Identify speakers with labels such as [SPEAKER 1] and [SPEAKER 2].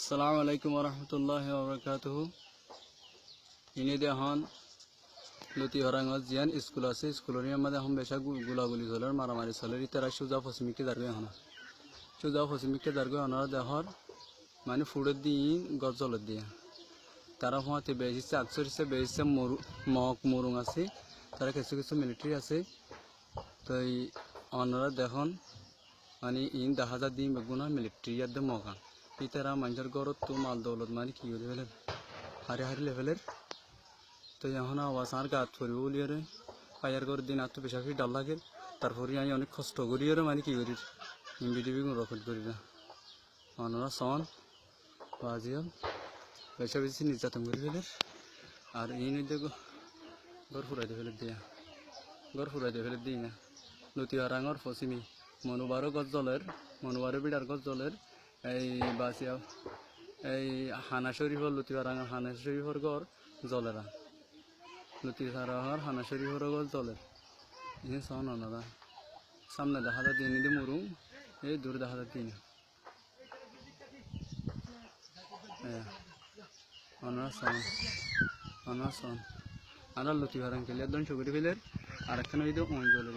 [SPEAKER 1] আসসালামু আলাইকুম রহমতুল্লাহি ওবরাকাতুহু। ইনি দেহন লতি হরাঙ্গত জিয়ান স্কুল আছে, স্কুলের মধ্যে এখন বেশা গুলাগুলি চলের মারামারি চলের। ইতারা সোজা পশ্চিমিকে দাঁড়িয়ে হনা সোজা পশ্চিমিকে দাঁড়িয়ে হনার দেহর মানে ফুড়ের দিন গছ জলের দিয়া তারা হওয়াতে বেশিছে আকসরিছে বেশিছে মক মুরুং আছে, তারা কিছু কিছু মিলিটারি আছে। তো এই অনারা দেখুন মানে ইন দেখা যা দিন বেগুনা মিলিটারি ইয়াদের মকা ইতারা মানুষের গড়ত তো মাল দৌলত মানে কি করে ফেলের হারে হারে লেভেলের। তো এখন আওয়াজ আর গাত পড়ব বলিয়ারে পায়ার করে দিন আর তো বেশা ফি ডাল লাগে। তারপরে আমি অনেক কষ্ট করিয়ারে মানে কি করি বিডিবি রকেট করি না অনারা সন বাজিয়াল বেশা বেশি নির্যাতন করে ফেলের। আর এই নদী ঘর ফুরাইতে ফেলে দিয়া ঘর ফুরাইতে ফেলে দিই না লতি হারাঙর পশ্চিমি মনোবারও গছ জলের মনোবারও বিড়ার গছ জলের এই বাসিয়া এই হানা শরীফর লতি হারাঙর হানা শরীফর ঘর জলেরা লতি হারাঙর হানা শরীফর গছ জলের এই সন ওনারা সামনে দেখা যায় দিয়ে নিদে মরুম এই দূর দেখা যায় দিন ওনারা সন আমরা লতি হারাং খেলে একদম চকুরি ফেলের আর একখানে ওই তো ওই জলের